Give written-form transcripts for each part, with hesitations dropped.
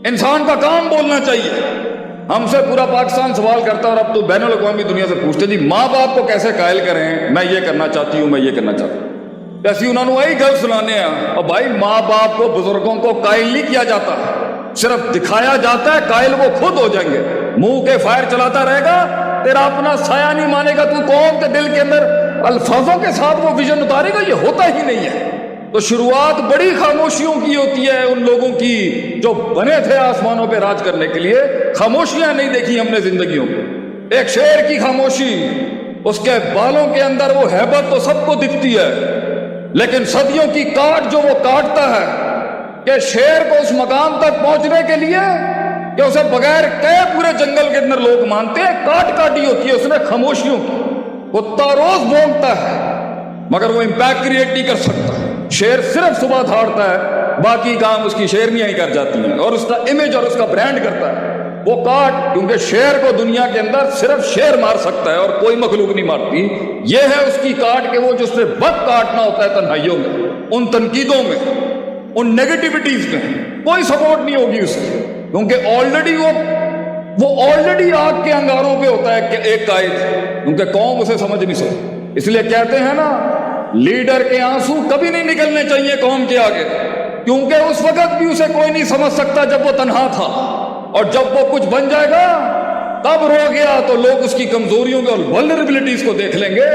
انسان کا کام بولنا چاہیے. ہم سے پورا پاکستان سوال کرتا ہے اور اب تو بین الاقوامی دنیا سے پوچھتے جی ماں باپ کو کیسے قائل کریں, میں یہ کرنا چاہتی ہوں, میں یہ کرنا چاہتا ہوں. ایسی انہوں نے وہی گل سنانے ہیں. اور بھائی ماں باپ کو بزرگوں کو قائل نہیں کیا جاتا, صرف دکھایا جاتا ہے. قائل وہ خود ہو جائیں گے. منہ کے فائر چلاتا رہے گا, تیرا اپنا سایہ نہیں مانے گا. تو قوم کے دل کے اندر الفاظوں کے ساتھ وہ ویژن اتارے گا, یہ ہوتا ہی نہیں ہے. تو شروعات بڑی خاموشیوں کی ہوتی ہے ان لوگوں کی جو بنے تھے آسمانوں پہ راج کرنے کے لیے. خاموشیاں نہیں دیکھی ہم نے زندگیوں میں. ایک شیر کی خاموشی, اس کے بالوں کے اندر وہ ہیبت تو سب کو دکھتی ہے, لیکن صدیوں کی کاٹ جو وہ کاٹتا ہے کہ شیر کو اس مقام تک پہنچنے کے لیے کہ اسے بغیر کہے پورے جنگل کے اندر لوگ مانتے ہیں, کاٹ کاٹی ہوتی ہے اس نے خاموشیوں کی. کتا روز بھونکتا ہے مگر وہ امپیکٹ کریٹ نہیں کر سکتا. شیر صرف صبح دھاڑتا ہے, باقی کام اس کی شیرنیاں ہی کر جاتی ہیں اور اس کا امیج اور اس کا برانڈ کرتا ہے. وہ کاٹ, کیونکہ شیر کو دنیا کے اندر صرف شیر مار سکتا ہے اور کوئی مخلوق نہیں مارتی. یہ ہے اس کی کاٹ کہ وہ جس سے بد کاٹنا ہوتا ہے تنہائیوں میں, ان تنقیدوں میں, ان نیگیٹیوٹیز میں کوئی سپورٹ نہیں ہوگی اس کی, کیونکہ آلریڈی وہ آلریڈی آگ کے انگاروں پہ ہوتا ہے کہ ایک قائد, کیونکہ قوم اسے سمجھ نہیں سکتی. اس لیے کہتے ہیں نا لیڈر کے آنسو کبھی نہیں نکلنے چاہیے قوم کے آگے, کیونکہ اس وقت بھی اسے کوئی نہیں سمجھ سکتا جب وہ تنہا تھا, اور جب وہ کچھ بن جائے گا تب رو گیا تو لوگ اس کی کمزوریوں کو اور ولنریبلٹیز کو دیکھ لیں گے.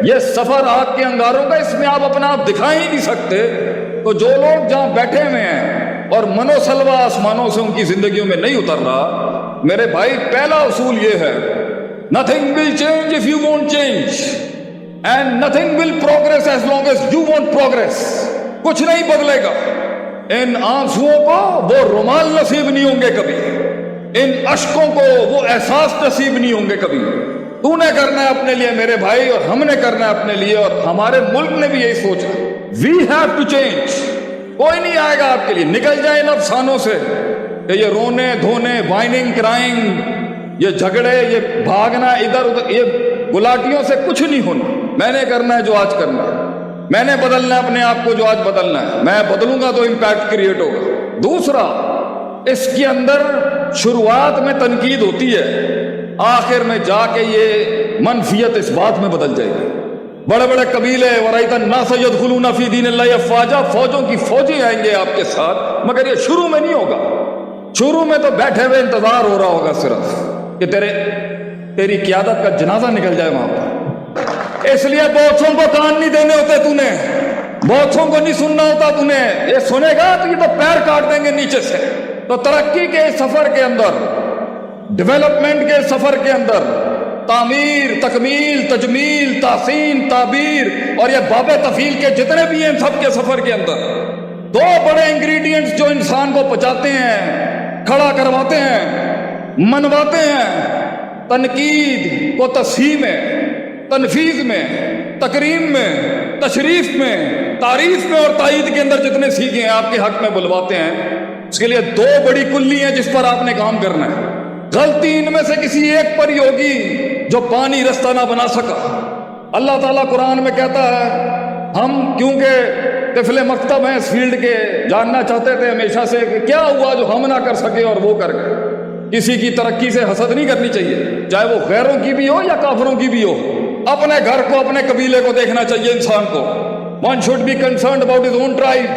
یہ سفر آگ کے انگاروں کا, اس میں آپ اپنا آپ دکھا ہی نہیں سکتے. تو جو لوگ جہاں بیٹھے ہوئے ہیں اور منو سلوا آسمانوں سے ان کی زندگیوں میں نہیں اتر رہا, میرے بھائی پہلا اصول یہ ہے, nothing will change if you won't change. And nothing will progress as long as you won't progress. کچھ نہیں بدلے گا. ان آنسوؤں کو وہ رومال نصیب نہیں ہوں گے کبھی, ان اشکوں کو وہ احساس نصیب نہیں ہوں گے کبھی. تو نے کرنا ہے اپنے لیے میرے بھائی, اور ہم نے کرنا ہے اپنے لیے, اور ہمارے ملک نے بھی یہی سوچا. We have to change. کوئی نہیں آئے گا آپ کے لیے. نکل جائیں ان افسانوں سے کہ یہ رونے دھونے, وائننگ کرائنگ, یہ جھگڑے, یہ بھاگنا ادھر ادھر, یہ گلاٹیوں سے کچھ نہیں ہونا. میں نے کرنا ہے جو آج کرنا ہے, میں نے بدلنا ہے اپنے آپ کو جو آج بدلنا ہے. میں بدلوں گا تو امپیکٹ کریٹ ہوگا. دوسرا, اس کے اندر شروعات میں تنقید ہوتی ہے, آخر میں جا کے یہ منفیت اس بات میں بدل جائے گی. بڑے بڑے قبیلے ورائت الناس یدخلون فی دین اللہ افواجا, فوجوں کی فوجیں آئیں گے آپ کے ساتھ, مگر یہ شروع میں نہیں ہوگا. شروع میں تو بیٹھے ہوئے انتظار ہو رہا ہوگا صرف کہ تیری قیادت کا جنازہ نکل جائے وہاں پر. اس لیے بہتوں کو کان نہیں دینے ہوتے, تو نے بہتوں کو نہیں سننا ہوتا. تو نے یہ سنے گا تو یہ تو پیر کاٹ دیں گے نیچے سے. تو ترقی کے سفر کے اندر, ڈیولپمنٹ کے سفر کے اندر, تعمیر, تکمیل, تجمیل, تحسین, تعبیر اور یہ باب تفیل کے جتنے بھی ہیں سب کے سفر کے اندر دو بڑے انگریڈینٹس جو انسان کو پہنچاتے ہیں, کھڑا کرواتے ہیں, منواتے ہیں. تنقید کو تصحیح میں, تنفیذ میں, تکریم میں, تشریف میں, تعریف میں اور تائید کے اندر جتنے سیکھے ہیں آپ کے حق میں بلواتے ہیں. اس کے لیے دو بڑی کلی ہیں جس پر آپ نے کام کرنا ہے. غلطی ان میں سے کسی ایک پر ہی ہوگی جو پانی رستہ نہ بنا سکا. اللہ تعالیٰ قرآن میں کہتا ہے, ہم کیونکہ طفل مکتب ہیں اس فیلڈ کے, جاننا چاہتے تھے ہمیشہ سے کہ کیا ہوا جو ہم نہ کر سکے اور وہ کر گئے. کسی کی ترقی سے حسد نہیں کرنی چاہیے, چاہے وہ غیروں کی بھی ہو یا کافروں کی بھی ہو. اپنے گھر کو, اپنے قبیلے کو دیکھنا چاہیے انسان کو. One should be concerned about his own tribe.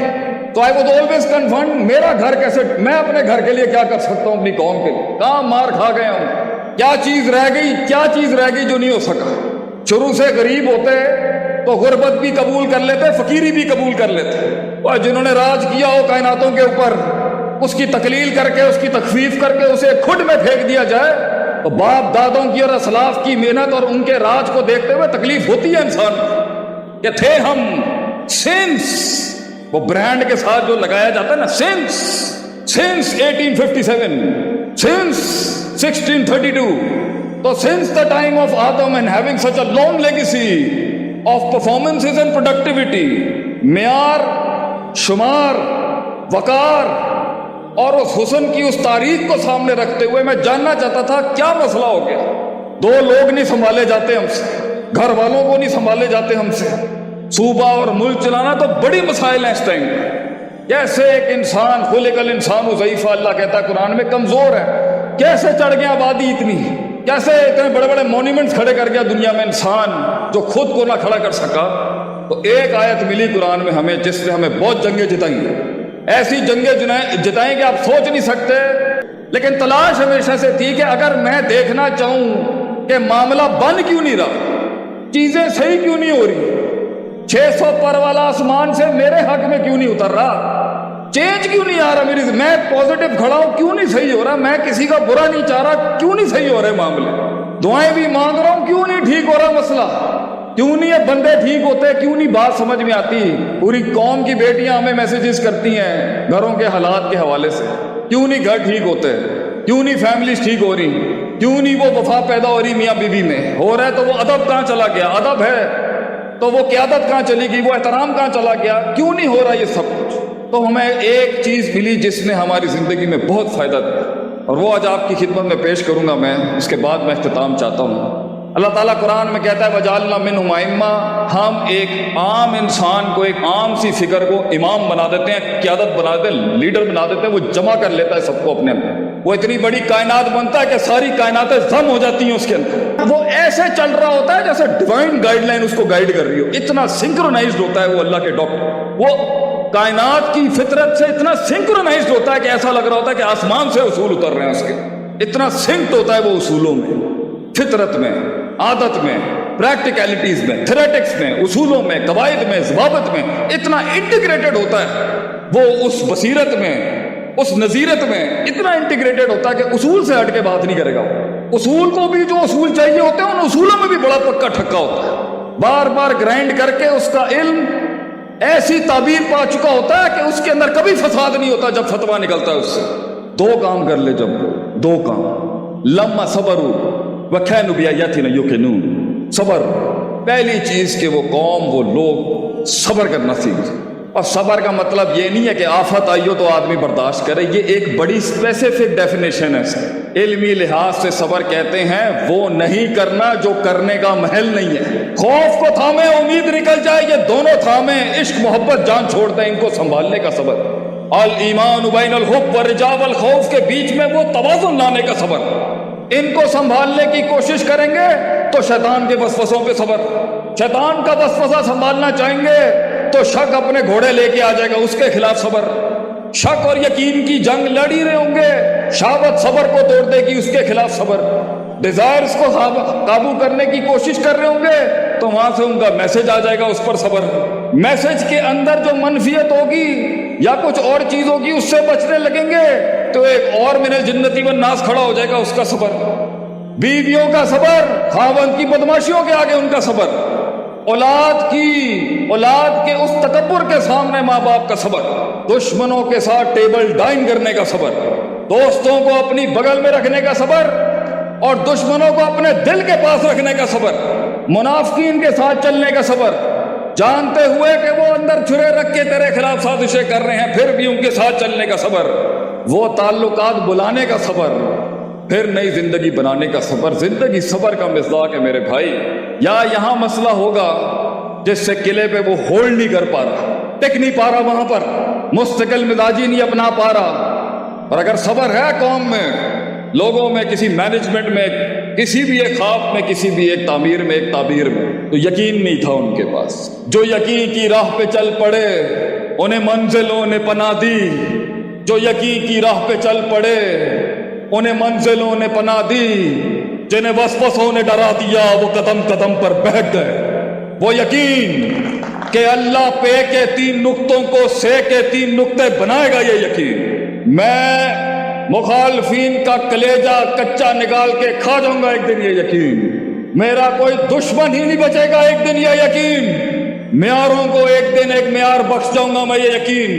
تو I was always concerned, میرا گھر کیسے, میں اپنے گھر کے لیے کیا کر سکتا ہوں, اپنی قوم کے لیے. کہاں مار کھا گیا ہوں, کیا چیز رہ گئی, کیا چیز رہ گئی جو نہیں ہو سکا. شروع سے غریب ہوتے تو غربت بھی قبول کر لیتے, فقیری بھی قبول کر لیتے. اور جنہوں نے راج کیا ہو کائناتوں کے اوپر, اس کی تقلیل کر کے, اس کی تخفیف کر کے اسے کھڈ میں پھینک دیا جائے تو باپ دادوں کی اور اسلاف کی محنت اور ان کے راج کو دیکھتے ہوئے تکلیف ہوتی ہے انسان کہ تھے ہم سینس, وہ برانڈ کے ساتھ جو لگایا جاتا ہے نا, سینس 1857, سینس 1632. تو sense the time of Adam and having such a long legacy of performances and productivity, معیار, شمار, وقار اور اس حسن کی اس تاریخ کو سامنے رکھتے ہوئے میں جاننا چاہتا تھا کیا مسئلہ ہو گیا. دو لوگ نہیں سنبھالے جاتے ہم سے, گھر والوں کو نہیں سنبھالے جاتے ہم سے, صوبہ اور ملک چلانا تو بڑی مسائل ہیں اس ٹائم. کیسے ایک انسان خلق الانسان ضعیفہ، اللہ کہتا ہے قرآن میں کمزور ہے، کیسے چڑھ گیا آبادی اتنی، کیسے اتنے بڑے بڑے مونیومنٹس کھڑے کر گیا دنیا میں انسان جو خود کو نہ کھڑا کر سکا۔ تو ایک آیت ملی قرآن میں ہمیں جس نے ہمیں بہت جنگیں جتائیں، ایسی جنگیں جتائیں کہ آپ سوچ نہیں سکتے، لیکن تلاش ہمیشہ سے تھی کہ اگر میں دیکھنا چاہوں کہ معاملہ بن کیوں نہیں رہا، چیزیں صحیح کیوں نہیں ہو رہی، 600 پر والا آسمان سے میرے حق میں کیوں نہیں اتر رہا، چینج کیوں نہیں آ رہا میری، میں پازیٹیو کھڑا ہوں کیوں نہیں صحیح ہو رہا، میں کسی کا برا نہیں چاہ رہا کیوں نہیں صحیح ہو رہے معاملے، دعائیں بھی مانگ رہا ہوں کیوں نہیں ٹھیک ہو رہا مسئلہ، کیوں نہیں یہ بندے ٹھیک ہوتے، کیوں نہیں بات سمجھ میں آتی، پوری قوم کی بیٹیاں ہمیں میسیجز کرتی ہیں گھروں کے حالات کے حوالے سے، کیوں نہیں گھر ٹھیک ہوتے، کیوں نہیں فیملیز ٹھیک ہو رہی، کیوں نہیں وہ وفا پیدا ہو رہی میاں بیوی میں، ہو رہا ہے تو وہ ادب کہاں چلا گیا، ادب ہے تو وہ قیادت کہاں چلی گئی، وہ احترام کہاں چلا گیا، کیوں نہیں ہو رہا یہ سب کچھ۔ تو ہمیں ایک چیز ملی جس نے ہماری زندگی میں بہت فائدہ دیا، اور وہ آج آپ کی خدمت میں پیش کروں گا میں، اس کے بعد میں اختتام چاہتا ہوں۔ اللہ تعالیٰ قرآن میں کہتا ہے وَجَعَلْنَا مِنْهُمْ أَئِمَّةً، ہم ایک عام انسان کو، ایک عام سی فگر کو امام بنا دیتے ہیں، قیادت بنا دیتے ہیں، لیڈر بنا دیتے ہیں، وہ جمع کر لیتا ہے سب کو اپنے اندر، وہ اتنی بڑی کائنات بنتا ہے کہ ساری کائناتیں ضم ہو جاتی ہیں اس کے اندر، وہ ایسے چل رہا ہوتا ہے جیسے ڈیوائن گائیڈ لائن اس کو گائیڈ کر رہی ہو، اتنا سنکرونائزڈ ہوتا ہے وہ اللہ کے ڈاکٹر، وہ کائنات کی فطرت سے اتنا سنکرونائزڈ ہوتا ہے کہ ایسا لگ رہا ہوتا ہے کہ آسمان سے اصول اتر رہے ہیں اس کے، اتنا سنکٹ ہوتا ہے وہ اصولوں میں، فطرت میں، عادت میں، پریکٹیکلٹیز میں، تھیریٹکس میں، اصولوں میں، قواعد میں، ضوابط میں، اتنا انٹیگریٹڈ ہوتا ہے وہ اس بصیرت میں، اس نظیرت میں اتنا انٹیگریٹڈ ہوتا ہے کہ اصول سے ہٹ کے بات نہیں کرے گا، اصول کو بھی جو اصول چاہیے ہوتے ہیں ان اصولوں میں بھی بڑا پکا ٹھکا ہوتا ہے، بار بار گرائنڈ کر کے اس کا علم ایسی تعبیر پا چکا ہوتا ہے کہ اس کے اندر کبھی فساد نہیں ہوتا جب فتویٰ نکلتا ہے اس سے۔ دو کام کر لے جب، دو کام، لما صبروا وَكَانُوا بِآيَاتِنَا يُوقِنُونَ، صبر، پہلی چیز کہ وہ قوم، وہ لوگ صبر کرنا سیکھ جائیں، اور صبر کا مطلب یہ نہیں ہے کہ آفت آئی ہو تو آدمی برداشت کرے، یہ ایک بڑی اسپیسیفک ڈیفینیشن ہے اس کی، علمی لحاظ سے صبر کہتے ہیں وہ نہیں کرنا جو کرنے کا محل نہیں ہے، خوف کو تھامے امید نکل جائے، یہ دونوں تھامے، عشق محبت جان چھوڑتے ہیں، ان کو سنبھالنے کا صبر، الایمان بین الحب والرجاء والخوف کے بیچ میں وہ توازن لانے کا صبر، ان کو سنبھالنے کی کوشش کریں گے تو شیطان کے وسوسوں پہ صبر، شیطان کا وسوسہ سنبھالنا چاہیں گے تو شک اپنے گھوڑے لے کے آ جائے گا، اس کے خلاف صبر، شک اور یقین کی جنگ لڑ ہی رہے ہوں گے، شہوت صبر کو توڑ دے گی، اس کے خلاف صبر، ڈیزائرز کو قابو کرنے کی کوشش کر رہے ہوں گے تو وہاں سے ان کا میسج آ جائے گا، اس پر صبر، میسج کے اندر جو منفیت ہوگی یا کچھ اور چیز ہوگی اس سے بچنے لگیں گے تو ایک اور من الجنتی والناس کھڑا ہو جائے گا، اس کا صبر، بیویوں کا صبر، خاوند کی بدماشیوں کے آگے ان کا صبر، اولاد کے اس تکبر کے سامنے ماں باپ کا صبر، دشمنوں کے ساتھ ٹیبل ڈائن کرنے کا صبر، دوستوں کو اپنی بغل میں رکھنے کا صبر اور دشمنوں کو اپنے دل کے پاس رکھنے کا صبر، منافقین کے ساتھ چلنے کا صبر، جانتے ہوئے کہ وہ اندر چھرے رکھ کے تیرے خلاف سازشیں کر رہے ہیں پھر بھی ان کے ساتھ چلنے کا صبر، وہ تعلقات بلانے کا صبر، پھر نئی زندگی بنانے کا صبر۔ زندگی صبر کا مصداق ہے میرے بھائی۔ یا یہاں مسئلہ ہوگا جس سے قلعے پہ وہ ہولڈ نہیں کر پا رہا، ٹک نہیں پا رہا، وہاں پر مستقل مزاجی نہیں اپنا پا رہا، اور اگر صبر ہے قوم میں، لوگوں میں، کسی مینجمنٹ میں، کسی بھی ایک خواب میں، کسی بھی ایک تعمیر میں، ایک تعبیر میں، تو یقین نہیں تھا ان کے پاس۔ جو یقین کی راہ پہ چل پڑے انہیں منزلوں نے پناہ دی، جو یقین کی راہ پہ چل پڑے انہیں منزلوں نے پناہ دی، جنہیں وسوسوں نے ڈرا دیا وہ قدم قدم پر بیٹھ گئے۔ وہ یقین کہ اللہ پے کے 3 نقطوں کو سے کے 3 نقطے بنائے گا، یہ یقین میں مخالفین کا کلیجہ کچا نکال کے کھا جاؤں گا ایک دن، یہ یقین میرا کوئی دشمن ہی نہیں بچے گا ایک دن، یہ یقین معیاروں کو ایک دن ایک معیار بخش جاؤں گا میں، یہ یقین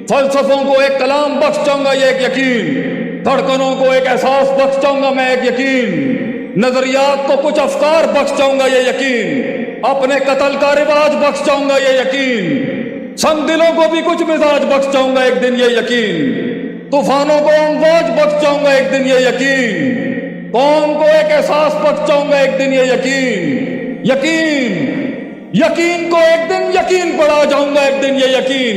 فلسفوں کو ایک کلام بخش جاؤں گا، یہ ایک یقین دھڑکنوں کو ایک احساس بخش جاؤں گا میں، ایک یقین نظریات کو کچھ افکار بخش جاؤں گا، یہ یقین اپنے قتل کا رواج بخش جاؤں گا، یہ یقین سنگ دلوں کو بھی کچھ مزاج بخش جاؤں گا ایک دن، یہ یقین طوفانوں کو امواج بخش جاؤں گا ایک دن، یہ یقین قوم کو ایک احساس بخش جاؤں گا ایک دن، یہ یقین کو ایک دن یقین پڑھا جاؤں گا ایک دن، یہ یقین